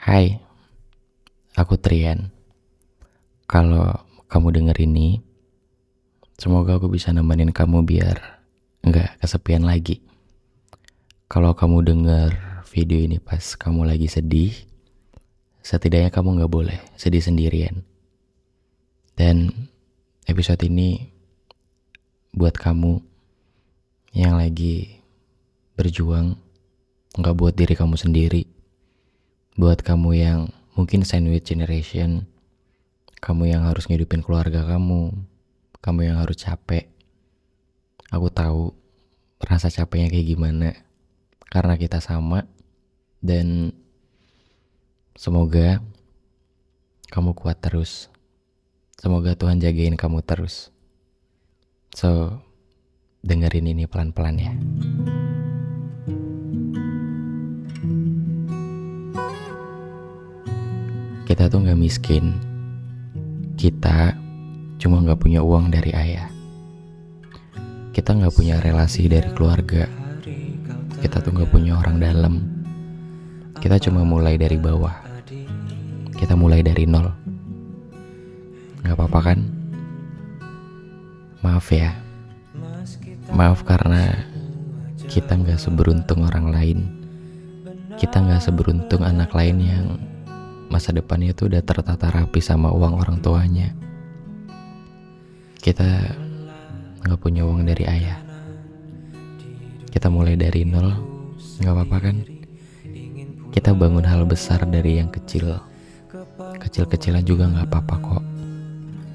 Hai, aku Trian. Kalau kamu denger ini, semoga aku bisa nemenin kamu biar nggak kesepian lagi. Kalau kamu denger video ini pas kamu lagi sedih, setidaknya kamu nggak boleh sedih sendirian. Dan episode ini buat kamu yang lagi berjuang, nggak buat diri kamu sendiri. Buat kamu yang mungkin sandwich generation, kamu yang harus ngidupin keluarga kamu yang harus capek. Aku tahu rasa capeknya kayak gimana, karena kita sama. Dan semoga kamu kuat terus. Semoga Tuhan jagain kamu terus. So, dengerin ini pelan-pelan ya. Kita tuh gak miskin. Kita cuma gak punya uang dari ayah. Kita gak punya relasi dari keluarga. Kita tuh gak punya orang dalam. Kita cuma mulai dari bawah. Kita mulai dari nol. Gak apa-apa kan? Maaf ya. Maaf karena kita gak seberuntung orang lain. Kita gak seberuntung anak lain yang masa depannya tuh udah tertata rapi sama uang orang tuanya. Kita gak punya uang dari ayah. Kita mulai dari nol. Gak apa-apa kan? Kita bangun hal besar dari yang kecil. Kecil-kecilan juga gak apa-apa kok.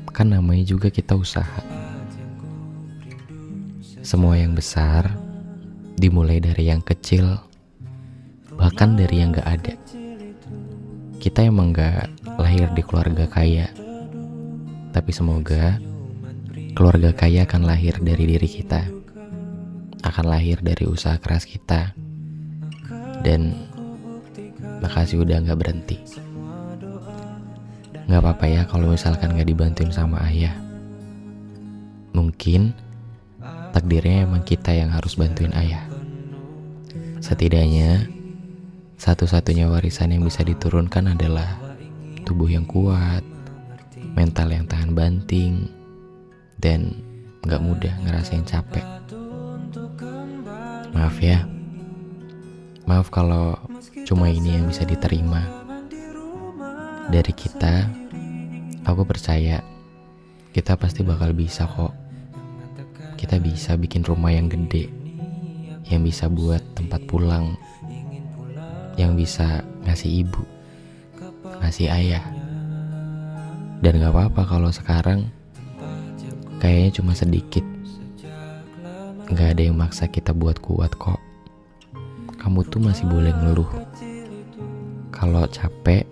Kan namanya juga kita usaha. Semua yang besar dimulai dari yang kecil, bahkan dari yang gak ada. Kita emang gak lahir di keluarga kaya, tapi semoga keluarga kaya akan lahir dari diri kita, akan lahir dari usaha keras kita. Dan makasih udah gak berhenti. Gak apa-apa ya kalau misalkan gak dibantuin sama ayah. Mungkin takdirnya emang kita yang harus bantuin ayah. Setidaknya satu-satunya warisan yang bisa diturunkan adalah tubuh yang kuat, mental yang tahan banting, dan gak mudah ngerasain capek. Maaf ya. Maaf kalau cuma ini yang bisa diterima. Dari kita, aku percaya kita pasti bakal bisa kok. Kita bisa bikin rumah yang gede, yang bisa buat tempat pulang, yang bisa ngasih ibu, ngasih ayah. Dan gak apa-apa kalau sekarang kayaknya cuma sedikit. Gak ada yang maksa kita buat kuat kok. Kamu tuh masih boleh ngeluh. Kalau capek,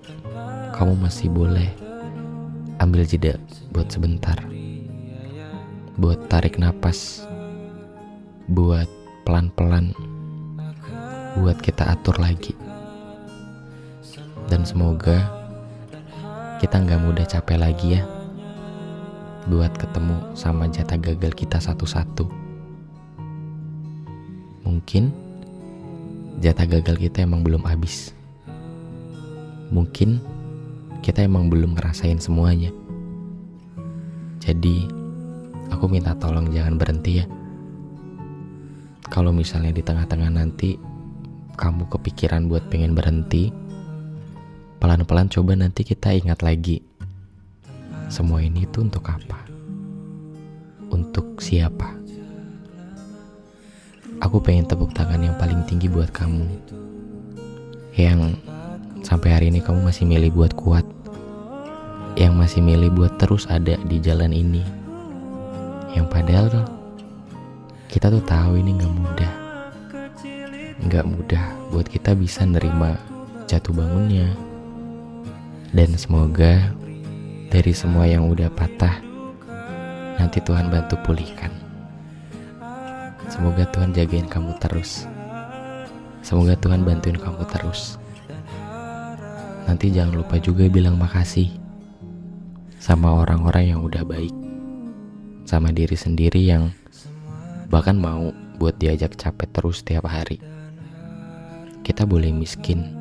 kamu masih boleh ambil jeda buat sebentar, buat tarik napas, buat pelan-pelan, buat kita atur lagi. Dan semoga kita gak mudah capek lagi ya, buat ketemu sama jatah gagal kita satu-satu. Mungkin jatah gagal kita emang belum habis. Mungkin kita emang belum ngerasain semuanya. Jadi aku minta tolong jangan berhenti ya. Kalau misalnya di tengah-tengah nanti kamu kepikiran buat pengen berhenti, pelan-pelan coba nanti kita ingat lagi, semua ini tuh untuk apa? Untuk siapa? Aku pengen tepuk tangan yang paling tinggi buat kamu, yang sampai hari ini kamu masih milih buat kuat, yang masih milih buat terus ada di jalan ini. Yang padahal kita tuh tahu ini gak mudah. Gak mudah buat kita bisa nerima jatuh bangunnya. Dan semoga dari semua yang udah patah, nanti Tuhan bantu pulihkan. Semoga Tuhan jagain kamu terus. Semoga Tuhan bantuin kamu terus. Nanti jangan lupa juga bilang makasih sama orang-orang yang udah baik, sama diri sendiri yang bahkan mau buat diajak capek terus tiap hari. Kita boleh miskin,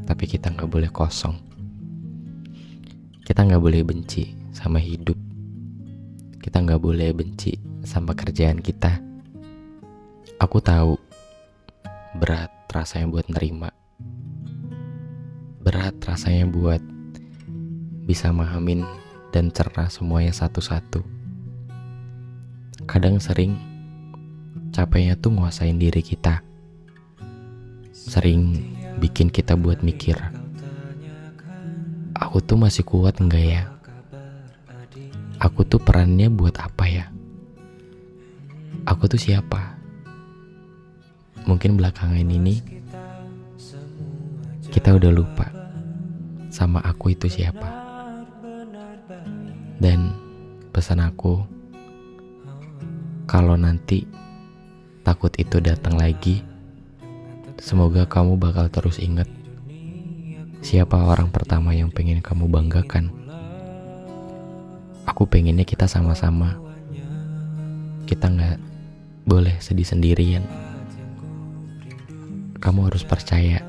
tapi kita gak boleh kosong. Kita gak boleh benci sama hidup. Kita gak boleh benci sama kerjaan kita. Aku tahu berat rasanya buat nerima. Berat rasanya buat bisa mahamin dan cerna semuanya satu-satu. Kadang sering capeknya tuh nguasain diri kita. Sering bikin kita buat mikir, aku tuh masih kuat enggak ya? Aku tuh perannya buat apa ya? Aku tuh siapa? Mungkin belakangan ini kita udah lupa sama aku itu siapa. Dan pesan aku, kalau nanti takut itu datang lagi, semoga kamu bakal terus ingat siapa orang pertama yang pengen kamu banggakan. Aku pengennya kita sama-sama. Kita gak boleh sedih sendirian. Kamu harus percaya,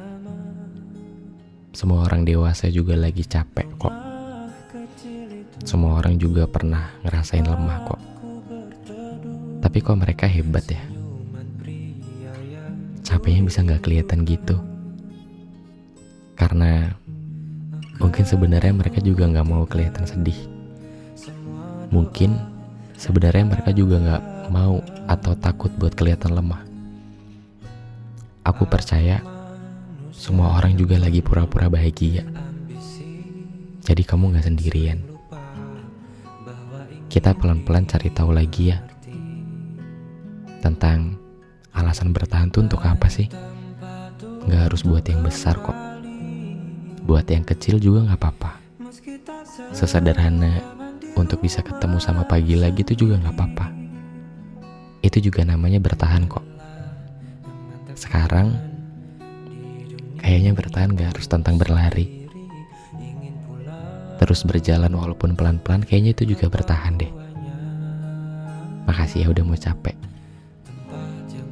semua orang dewasa juga lagi capek kok. Semua orang juga pernah ngerasain lemah kok. Tapi kok mereka hebat ya? Capeknya bisa gak kelihatan gitu. Karena mungkin sebenarnya mereka juga gak mau kelihatan sedih. Mungkin sebenarnya mereka juga gak mau atau takut buat kelihatan lemah. Aku percaya semua orang juga lagi pura-pura bahagia. Jadi kamu gak sendirian. Kita pelan-pelan cari tahu lagi ya tentang alasan bertahan tuh untuk apa sih? Gak harus buat yang besar kok. Buat yang kecil juga gak apa-apa. Sesederhana untuk bisa ketemu sama pagi lagi tuh juga gak apa-apa. Itu juga namanya bertahan kok. Sekarang kayaknya bertahan gak harus tentang berlari. Terus berjalan walaupun pelan-pelan, kayaknya itu juga bertahan deh. Makasih ya udah mau capek.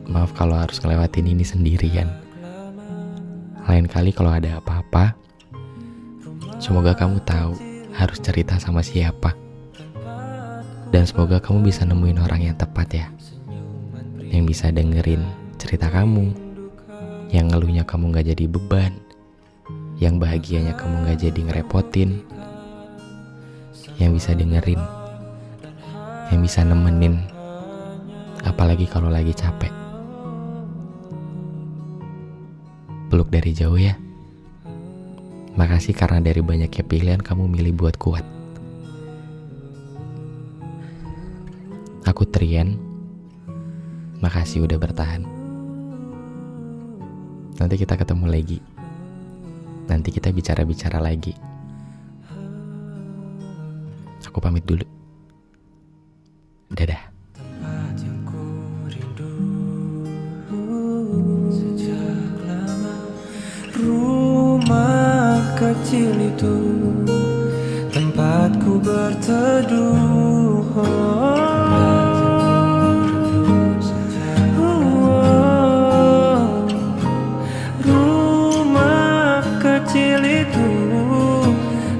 Maaf kalau harus ngelewatin ini sendirian. Lain kali kalau ada apa-apa, semoga kamu tahu harus cerita sama siapa. Dan semoga kamu bisa nemuin orang yang tepat ya, yang bisa dengerin cerita kamu, yang ngeluhnya kamu gak jadi beban, yang bahagianya kamu gak jadi ngerepotin, yang bisa dengerin, yang bisa nemenin, apalagi kalau lagi capek. Peluk dari jauh ya. Makasih karena dari banyaknya pilihan kamu milih buat kuat. Aku Trian. Makasih udah bertahan. Nanti kita ketemu lagi. Nanti kita bicara-bicara lagi. Aku pamit dulu. Dadah. Rumah kecil itu tempatku berteduh. Rumah kecil itu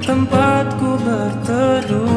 tempatku berteduh.